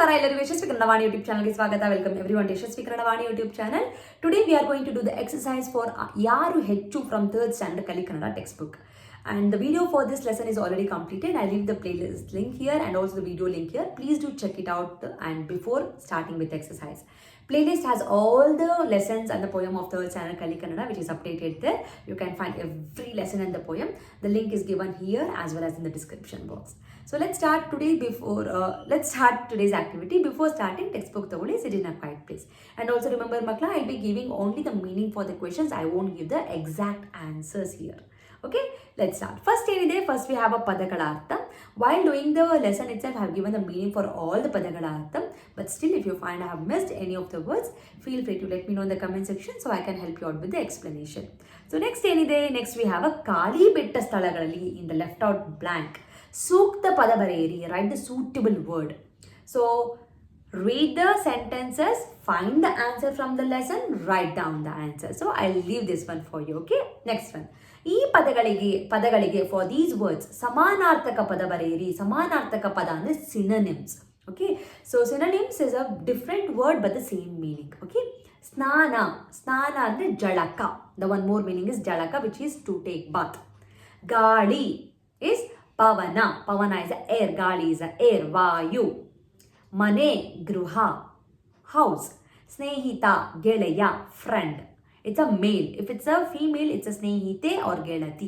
ನಮಸ್ಕಾರ ಎಲ್ಲರಿಗೂ ಯಶಸ್ವಿ ಕನ್ನಡ ವಾಣಿ ಯೂಟ್ಯೂಬ್ ಚಾನಲ್ಗೆ ಸ್ವಾಗತ. Welcome everyone to Yashaswi Kannada Vani YouTube channel. Today we are going to do the exercise for yaaru haechhu from 3rd standard Kali Kannada textbook. And the video for this lesson is already completed. I leave the playlist link here and also the video link here. Please do check it out and before starting with exercise. Playlist has all the lessons and the poem of 3rd standard Kali Kannada which is updated there. You can find every lesson and the poem. The link is given here as well as in the description box. So let's start today's activity. Before starting, textbook tagoli, sit in a quiet place. And also remember makla, I'll be giving only the meaning for the questions. I won't give the exact answers here. Okay, let's start. First we have a padagala artham. While doing the lesson itself, I have given the meaning for all the padagala artham. But still, if you find I have missed any of the words, feel free to let me know in the comment section so I can help you out with the explanation. So next we have a kali bitta stalagalali in the left out blank. Sukta pada bareri, write the suitable word. So read the sentences, find the answer from the lesson, write down the answer. So I'll leave this one for you. Okay, next one. ಈ ಪದಗಳಿಗೆ for these words ಸಮಾನಾರ್ಥಕ ಪದ ಬರೆಯಿರಿ. ಸಮಾನಾರ್ಥಕ ಪದ ಅಂದ್ರೆ synonyms. Okay, so synonyms is a different word but the same meaning. Okay, ಸ್ನಾನ ಅಂದ್ರೆ ಜಳಕ. The one more meaning is jalaka, which is to take bath. ಗಾಳಿ is pavana is a air. ಗಾಳಿ is a air. ವಾಯು ಮನೆ ಗೃಹ house. ಸ್ನೇಹಿತ ಗೆಳೆಯ friend. It's a male. If it's a female, it's a snehite or gelati.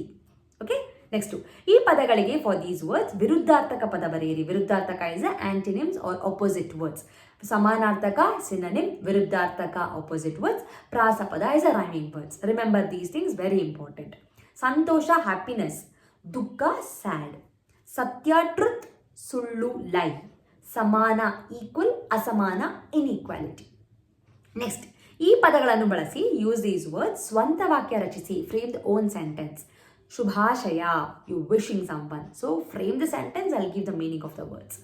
Okay, next ಈ ಪದಗಳಿಗೆ for these words ವಿರುದ್ಧಾರ್ಥಕ ಪದ ಬರೆಯಿರಿ. ವಿರುದ್ಧಾರ್ಥಕ is a antonyms or opposite words. ಸಮಾನಾರ್ಥಕ synonym, ವಿರುದ್ಧಾರ್ಥಕ opposite words. ಪ್ರಾಸಪದ is a rhyming words. Remember these things, very important. ಸಂತೋಷ happiness, ದುಃಖ sad, ಸತ್ಯ truth, ಸುಳ್ಳು lie, ಸಮಾನ equal, ಅಸಮಾನ inequality. ನೆಕ್ಸ್ಟ್ ಈ ಪದಗಳನ್ನು ಬಳಸಿ ಯೂಸ್ ದೀಸ್ ವರ್ಡ್ಸ್. ಸ್ವಂತ ವಾಕ್ಯ ರಚಿಸಿ. Frame the own sentence. ಶುಭಾಶಯ, you wishing someone. So frame the sentence, I will give the meaning of the words.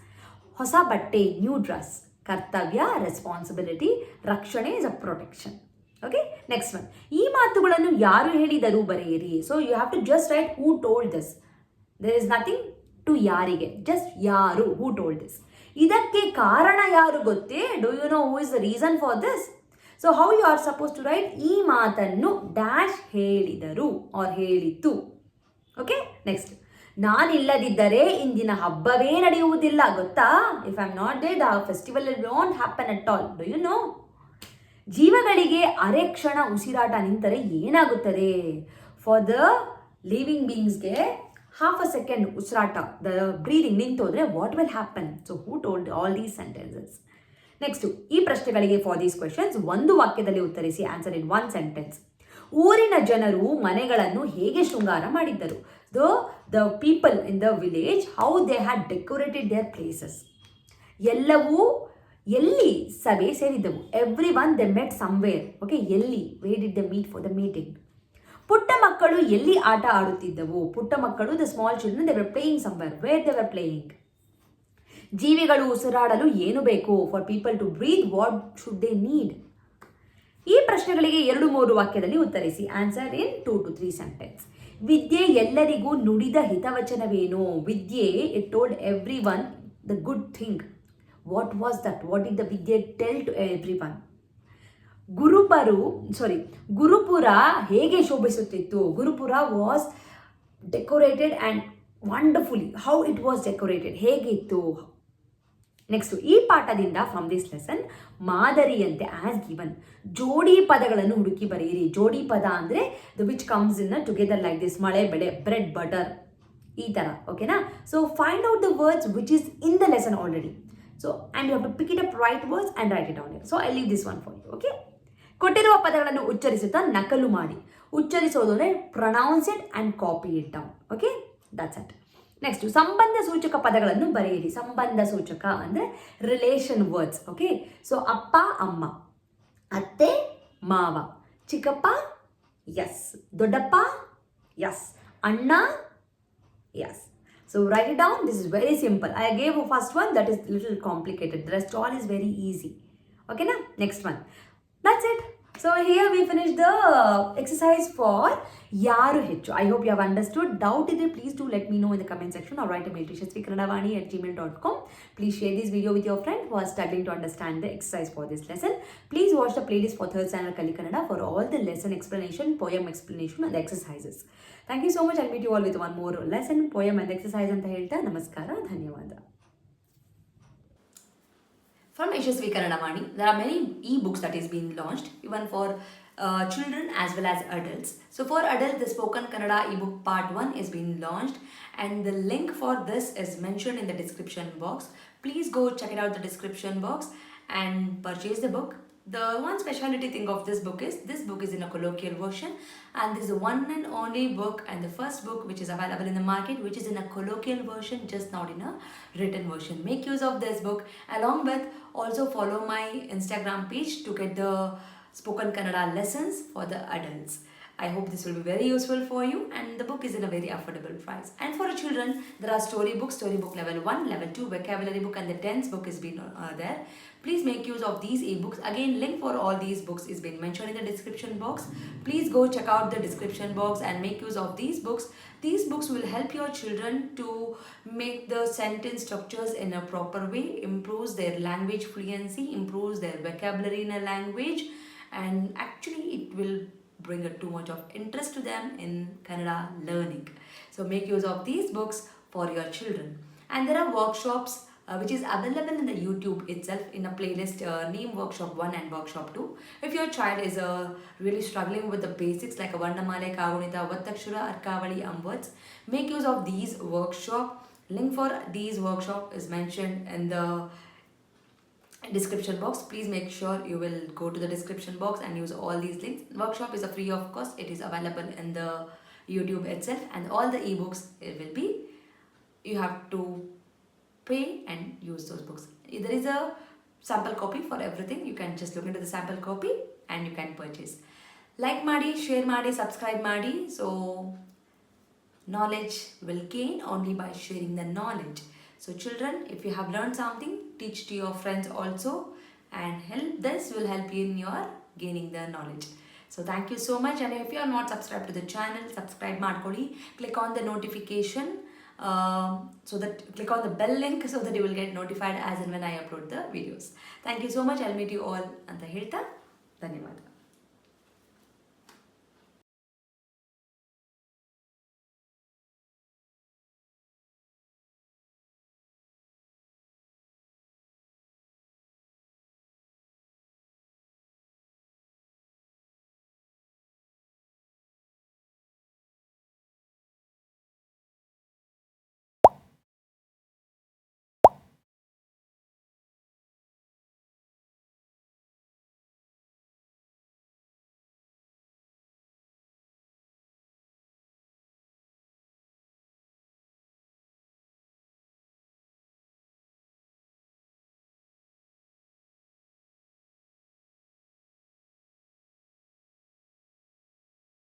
ಹೊಸ ಬಟ್ಟೆ, ನ್ಯೂ ಡ್ರೆಸ್. ಕರ್ತವ್ಯ, ರೆಸ್ಪಾನ್ಸಿಬಿಲಿಟಿ. ರಕ್ಷಣೆ is a protection. Okay, next one. ಈ ಮಾತುಗಳನ್ನು ಯಾರು ಹೇಳಿದರು ಬರೆಯಿರಿ. So you have to just write who told this. There is nothing to ಯಾರಿಗೆ, ಜಸ್ಟ್ ಯಾರು, ಹೂ ಟೋಲ್ಡ್ ದಿಸ್. ಇದಕ್ಕೆ ಕಾರಣ ಯಾರು ಗೊತ್ತೇ? Do you know who is the reason for this? So how you are supposed to write? ಈ ಮಾತನ್ನು dash ಹೇಳಿದರು R ಹೇಳಿತು. Okay, next. ನಾನಿಲ್ಲದಿದ್ದರೆ ಇಂದಿನ ಹಬ್ಬವೇ ನಡೆಯುವುದಿಲ್ಲ ಗೊತ್ತಾ? If I am not there, the festival will not happen at all. Do you know? ಜೀವಗಳಿಗೆ ಅರೆ ಕ್ಷಣ ಉಸಿರಾಟ ನಿಂತರೆ ಏನಾಗುತ್ತದೆ? ಫಾರ್ ದ ಲಿವಿಂಗ್ ಬೀಯಿಂಗ್ಸ್ಗೆ ಹಾಫ್ ಅ ಸೆಕೆಂಡ್ ಉಸಿರಾಟ, ದ ಬ್ರೀದಿಂಗ್ ನಿಂತೋದ್ರೆ what will happen? So who told all these sentences? Next ಈ ಪ್ರಶ್ನೆಗಳಿಗೆ ಫಾರ್ ದೀಸ್ ಕ್ವೆಶನ್ಸ್ ಒಂದು ವಾಕ್ಯದಲ್ಲಿ ಉತ್ತರಿಸಿ. Answer in one sentence. ಊರಿನ ಜನರು ಮನೆಗಳನ್ನು ಹೇಗೆ ಶೃಂಗಾರ ಮಾಡಿದ್ದರು? The people in the village, how they had decorated their places. ಎಲ್ಲವೂ ಎಲ್ಲಿ ಸಭೆ ಸೇರಿದ್ದವು? Everyone they met somewhere. Okay, ಎಲ್ಲಿ? Where did they meet for the meeting? ಪುಟ್ಟ ಮಕ್ಕಳು ಎಲ್ಲಿ ಆಟ ಆಡುತ್ತಿದ್ದವು? ಪುಟ್ಟ ಮಕ್ಕಳು, the small children, they were playing somewhere. Where they were playing? ಜೀವಿಗಳು ಉಸಿರಾಡಲು ಏನು ಬೇಕು? For people to breathe, what should they need? ಈ ಪ್ರಶ್ನೆಗಳಿಗೆ 2-3 ವಾಕ್ಯದಲ್ಲಿ ಉತ್ತರಿಸಿ. Answer in 2 to 3 sentence. ವಿದ್ಯೆ ಎಲ್ಲರಿಗೂ ನುಡಿದ ಹಿತವಚನವೇನು? ವಿದ್ಯೆ, it told every one the good thing. What was that? What did the ವಿದ್ಯೆ tell to every one? Gurupura ಹೇಗೆ ಶೋಭಿಸುತ್ತಿತ್ತು? Gurupura was decorated and wonderfully. How it was decorated, ಹೇಗಿತ್ತು? ನೆಕ್ಸ್ಟ್ ಈ ಪಾಠದಿಂದ ಫ್ರಮ್ ದಿಸ್ ಲೆಸನ್ ಮಾದರಿಯಂತೆ ಆಸ್ ಗಿವನ್ ಜೋಡಿ ಪದಗಳನ್ನು ಹುಡುಕಿ ಬರೆಯಿರಿ. ಜೋಡಿ ಪದ ಅಂದರೆ the which comes in together like this. ಮಳೆ ಬೆಳೆ, ಬ್ರೆಡ್ ಬಟರ್, ಈ ಥರ. ಓಕೆನಾ? So find out the words which is in the lesson already. So and you have to pick it up write words and write it on it. So I leave this one for you. Okay, ಕೊಟ್ಟಿರುವ ಪದಗಳನ್ನು ಉಚ್ಚರಿಸುತ್ತಾ ನಕಲು ಮಾಡಿ. ಉಚ್ಚರಿಸೋದು ಅಂದರೆ pronounce it and copy it down. Okay, that's it. Next ಸಂಬಂಧ ಸೂಚಕ ಪದಗಳನ್ನು ಬರೆಯಿರಿ. ಸಂಬಂಧ ಸೂಚಕ ಅಂದರೆ ರಿಲೇಷನ್ ವರ್ಡ್ಸ್. ಓಕೆ, ಸೊ ಅಪ್ಪ ಅಮ್ಮ, ಅತ್ತೆ ಮಾವ, ಚಿಕ್ಕಪ್ಪ ಎಸ್, ದೊಡ್ಡಪ್ಪ ಎಸ್, ಅಣ್ಣ ಎಸ್. So write it down. This is very simple. I gave first one, that is little complicated. The rest all is very easy. ಓಕೆನಾ? Next one. That's it. So here we finished the exercise for yaaru haechhu. I hope you have understood. Doubt idre, please do let me know in the comment section or write a mail to yashaswikannadavaani@gmail.com. Please share this video with your friend who are struggling to understand the exercise for this lesson. Please watch the playlist for third standard Kalli Kannada for all the lesson explanation, poem explanation and the exercises. Thank you so much. I'll meet you all with one more lesson, poem and exercise anta helta. Namaskara. Dhanyavada. From Yashaswi Kannadavaani, there are many e-books that is being launched, even for children as well as adults. So for adults, the Spoken Kannada ebook part 1 is being launched, and the link for this is mentioned in the description box. Please go check it out the description box and purchase the book. The one specialty thing of this book is in a colloquial version, and this is the one and only book and the first book which is available in the market which is in a colloquial version, just not in a written version. Make use of this book, along with also follow my Instagram page to get the Spoken Kannada lessons for the adults. I hope this will be very useful for you, and the book is in a very affordable price. And for children, there are storybook level 1, level 2, vocabulary book, and the tense book is been there. Please make use of these ebooks. Again, link for all these books is being mentioned in the description box. Please go check out the description box and make use of these books. These books will help your children to make the sentence structures in a proper way, improves their language fluency, improves their vocabulary in a language, and actually it will bring too much of interest to them in Kannada learning. So make use of these books for your children. And there are workshops which is available in the YouTube itself in a playlist named Workshop 1 and Workshop 2. If your child is really struggling with the basics like a Varnamale, Kagunita, Vattakshura, Arkavali and words, make use of these workshop. Link for these workshop is mentioned in the description box. Please make sure you will go to the description box and use all these links. Workshop is a free of cost. It is available in the YouTube itself, and all the ebooks it will be, you have to pay and use those books. There is a sample copy for everything. You can just look into the sample copy and you can purchase. Like ಮಾಡಿ, share ಮಾಡಿ, subscribe ಮಾಡಿ. So knowledge will gain only by sharing the knowledge. So children, if you have learned something, teach to your friends also, and this will help you in your gaining the knowledge. So thank you so much, and if you are not subscribed to the channel, subscribe ಮಾಡ್ಕೊಳ್ಳಿ. Click on the notification, so that click on the bell link so that you will get notified as and when I upload the videos. Thank you so much. I'll meet you all ಅಂತ ಹೇಳ್ತಾ ಧನ್ಯವಾದ.